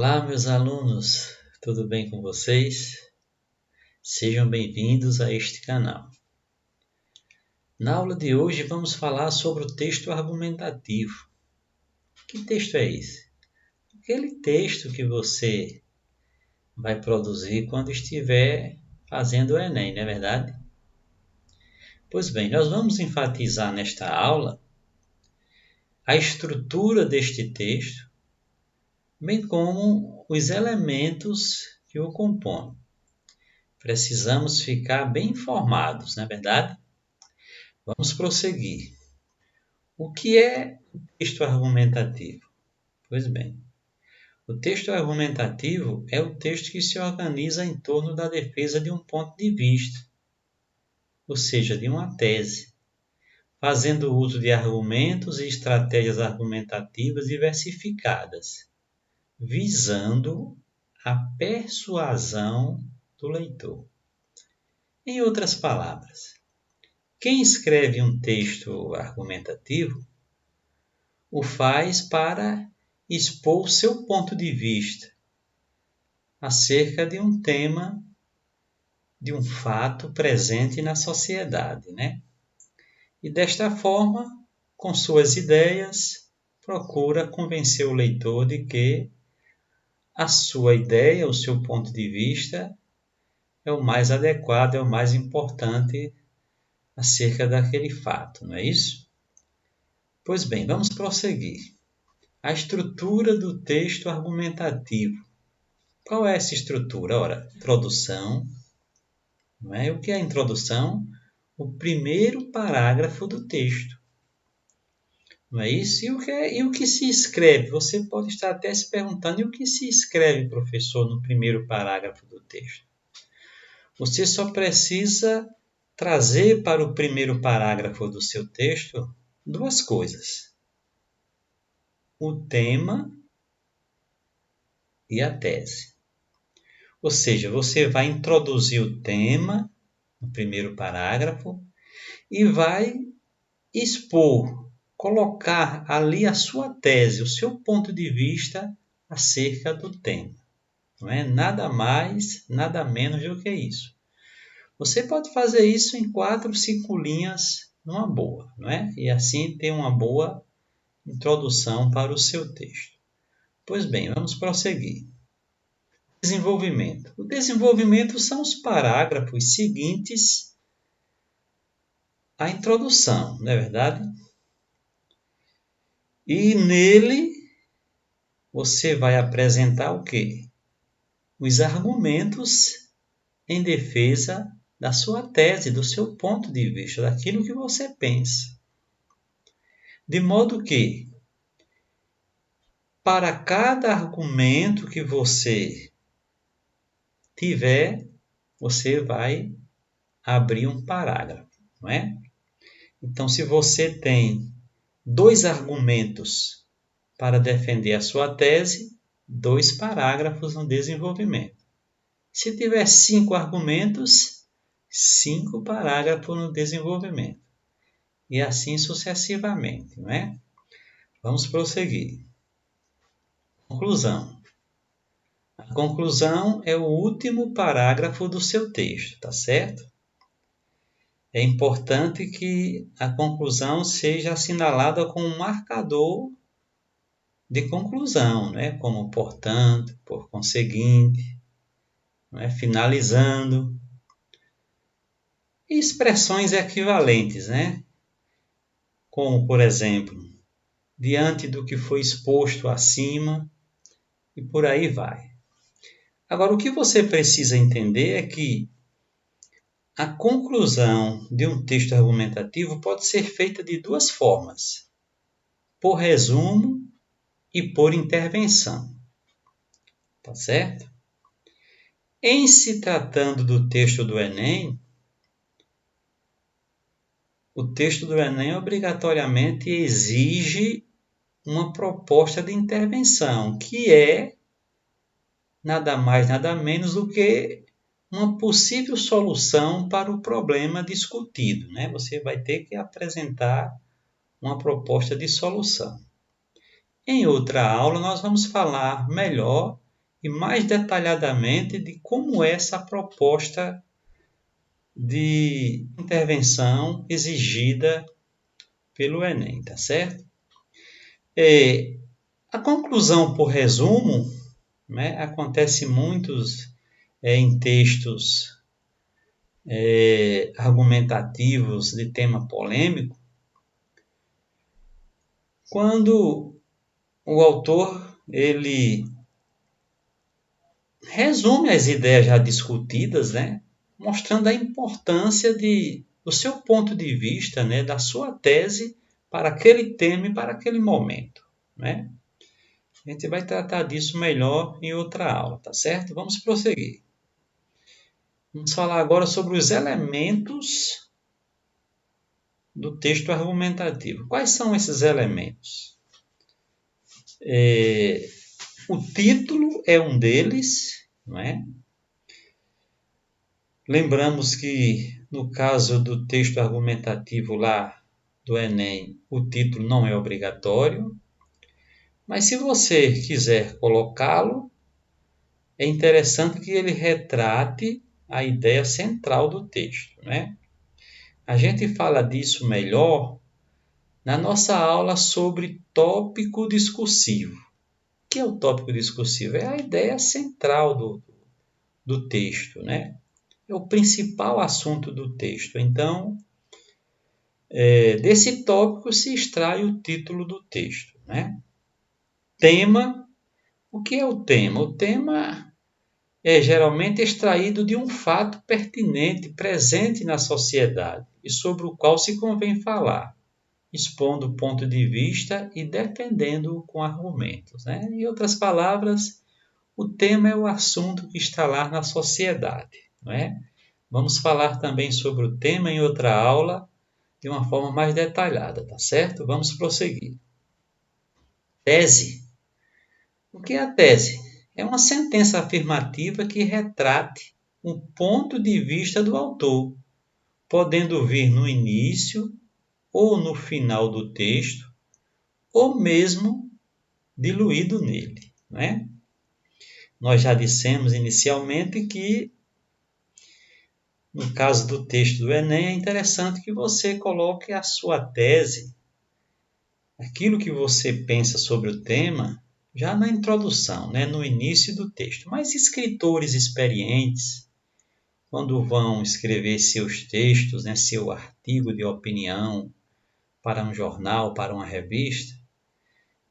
Olá, meus alunos, tudo bem com vocês? Sejam bem-vindos a este canal. Na aula de hoje vamos falar sobre o texto argumentativo. Que texto é esse? Aquele texto que você vai produzir quando estiver fazendo o Enem, não é verdade? Pois bem, nós vamos enfatizar nesta aula a estrutura deste texto, bem como os elementos que o compõem. Precisamos ficar bem informados, não é verdade? Vamos prosseguir. O que é o texto argumentativo? Pois bem, o texto argumentativo é o texto que se organiza em torno da defesa de um ponto de vista, ou seja, de uma tese, fazendo uso de argumentos e estratégias argumentativas diversificadas, visando a persuasão do leitor. Em outras palavras, quem escreve um texto argumentativo o faz para expor seu ponto de vista acerca de um tema, de um fato presente na sociedade, né? E desta forma, com suas ideias, procura convencer o leitor de que a sua ideia, o seu ponto de vista, é o mais adequado, é o mais importante acerca daquele fato, não é isso? Pois bem, vamos prosseguir. A estrutura do texto argumentativo. Qual é essa estrutura? Ora, introdução. Não é? O que é a introdução? O primeiro parágrafo do texto. Não é isso? E o que se escreve? Você pode estar até se perguntando, e o que se escreve, professor, no primeiro parágrafo do texto? Você só precisa trazer para o primeiro parágrafo do seu texto duas coisas: o tema e a tese. Ou seja, você vai introduzir o tema no primeiro parágrafo e vai expor, colocar ali a sua tese, o seu ponto de vista acerca do tema. Não é nada mais, nada menos do que isso. Você pode fazer isso em 4, 5 linhas numa boa, não é? E assim ter uma boa introdução para o seu texto. Pois bem, vamos prosseguir. Desenvolvimento. O desenvolvimento são os parágrafos seguintes à introdução, não é verdade? E nele você vai apresentar o quê? Os argumentos em defesa da sua tese, do seu ponto de vista, daquilo que você pensa. De modo que, para cada argumento que você tiver, você vai abrir um parágrafo, não é? Então, se você tem 2 argumentos para defender a sua tese, 2 parágrafos no desenvolvimento. Se tiver 5 argumentos, 5 parágrafos no desenvolvimento. E assim sucessivamente, não é? Vamos prosseguir. Conclusão. A conclusão é o último parágrafo do seu texto, tá certo? É importante que a conclusão seja assinalada com um marcador de conclusão, né? Como portanto, por conseguinte, não é? Finalizando. E expressões equivalentes, né? Como, por exemplo, diante do que foi exposto acima, e por aí vai. Agora, o que você precisa entender é que a conclusão de um texto argumentativo pode ser feita de 2 formas: por resumo e por intervenção. Tá certo? Em se tratando do texto do Enem, o texto do Enem obrigatoriamente exige uma proposta de intervenção, que é nada mais, nada menos do que uma possível solução para o problema discutido, né? Você vai ter que apresentar uma proposta de solução. Em outra aula, nós vamos falar melhor e mais detalhadamente de como é essa proposta de intervenção exigida pelo Enem, tá certo? A conclusão por resumo, né, acontece muitos em textos argumentativos de tema polêmico, quando o autor ele resume as ideias já discutidas, né, mostrando a importância do seu ponto de vista, né, da sua tese para aquele tema e para aquele momento, né? A gente vai tratar disso melhor em outra aula, tá certo? Vamos prosseguir. Vamos falar agora sobre os elementos do texto argumentativo. Quais são esses elementos? O título é um deles, não é? Lembramos que no caso do texto argumentativo lá do Enem, o título não é obrigatório, mas se você quiser colocá-lo, é interessante que ele retrate a ideia central do texto, né? A gente fala disso melhor na nossa aula sobre tópico discursivo. O que é o tópico discursivo? É a ideia central do texto, né? É o principal assunto do texto. Então, desse tópico se extrai o título do texto, né? Tema. O que é o tema? O tema é geralmente extraído de um fato pertinente, presente na sociedade e sobre o qual se convém falar, expondo o ponto de vista e defendendo-o com argumentos, né? Em outras palavras, o tema é o assunto que está lá na sociedade, não é? Vamos falar também sobre o tema em outra aula, de uma forma mais detalhada, tá certo? Vamos prosseguir. Tese. O que é a tese? É uma sentença afirmativa que retrate um ponto de vista do autor, podendo vir no início ou no final do texto, ou mesmo diluído nele, não é? Nós já dissemos inicialmente que, no caso do texto do Enem, é interessante que você coloque a sua tese, aquilo que você pensa sobre o tema, já na introdução, né, no início do texto. Mas escritores experientes, quando vão escrever seus textos, né, seu artigo de opinião para um jornal, para uma revista,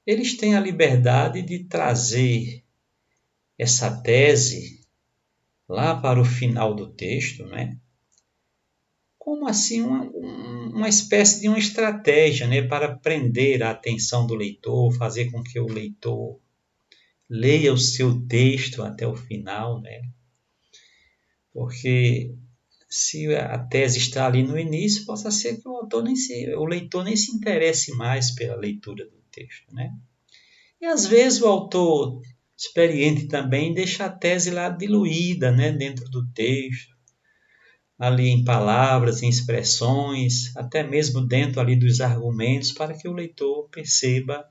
eles têm a liberdade de trazer essa tese lá para o final do texto, né? Como assim uma espécie de uma estratégia, né, para prender a atenção do leitor, fazer com que o leitor leia o seu texto até o final, né? Porque se a tese está ali no início, possa ser que o leitor nem se interesse mais pela leitura do texto, né? E às vezes o autor experiente também deixa a tese lá diluída, né, dentro do texto, ali em palavras, em expressões, até mesmo dentro ali dos argumentos, para que o leitor perceba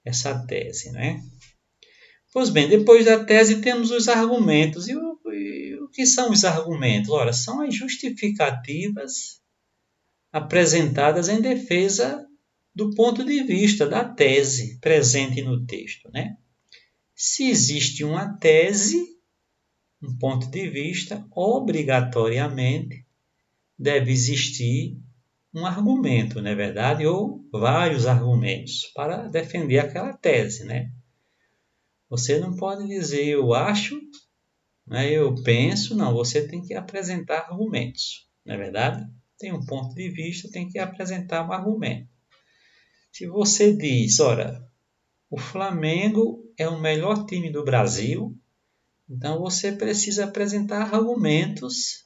essa tese, né? Pois bem, depois da tese temos os argumentos. E o que são os argumentos? Ora, são as justificativas apresentadas em defesa do ponto de vista da tese presente no texto, né? Se existe uma tese, um ponto de vista, obrigatoriamente deve existir um argumento, não é verdade? Ou vários argumentos para defender aquela tese, né? Você não pode dizer eu acho, né, eu penso, não. Você tem que apresentar argumentos, não é verdade? Tem um ponto de vista, tem que apresentar um argumento. Se você diz, ora, o Flamengo é o melhor time do Brasil, então você precisa apresentar argumentos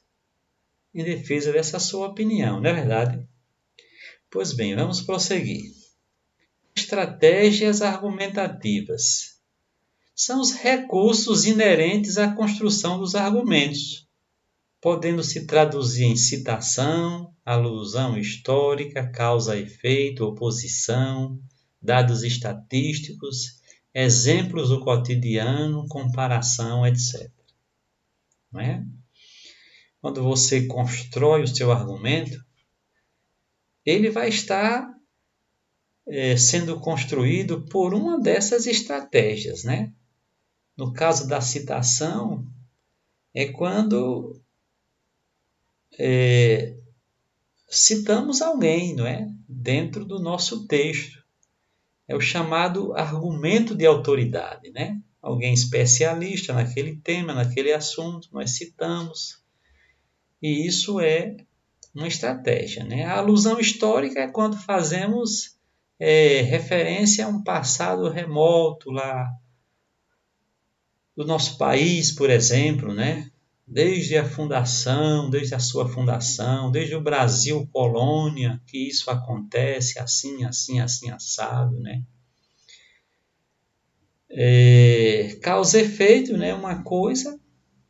em defesa dessa sua opinião, não é verdade? Pois bem, vamos prosseguir. Estratégias argumentativas são os recursos inerentes à construção dos argumentos, podendo se traduzir em citação, alusão histórica, causa-efeito, oposição, dados estatísticos, exemplos do cotidiano, comparação, etc. Não é? Quando você constrói o seu argumento, ele vai estar sendo construído por uma dessas estratégias, né? No caso da citação, é quando citamos alguém, não é? Dentro do nosso texto. É o chamado argumento de autoridade, né? Alguém especialista naquele tema, naquele assunto, nós citamos. E isso é uma estratégia, né? A alusão histórica é quando fazemos referência a um passado remoto lá do nosso país, por exemplo, né? Desde a sua fundação, desde o Brasil colônia, que isso acontece assim, assim, assim, assado, né? Causa e efeito, né? Uma coisa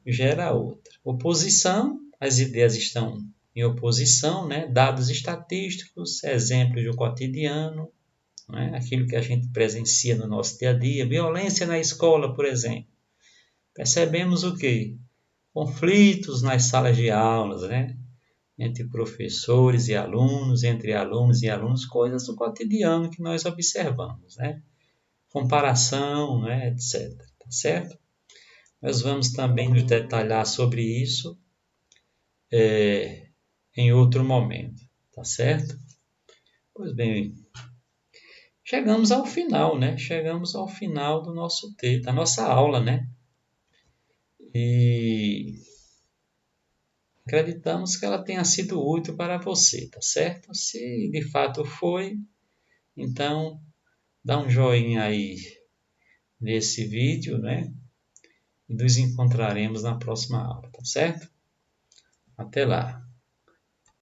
gera outra. Oposição, as ideias estão em oposição, né? Dados estatísticos, exemplos do cotidiano, né? Aquilo que a gente presencia no nosso dia a dia, violência na escola, por exemplo. Percebemos o quê? Conflitos nas salas de aulas, né? Entre professores e alunos, entre alunos e alunos, coisas do cotidiano que nós observamos, né? Comparação, né? Etc. Tá certo? Nós vamos também nos detalhar sobre isso em outro momento, tá certo? Pois bem, chegamos ao final, né? Chegamos ao final do nosso texto, da nossa aula, né? E acreditamos que ela tenha sido útil para você, tá certo? Se de fato foi, então dá um joinha aí nesse vídeo, né? E nos encontraremos na próxima aula, tá certo? Até lá!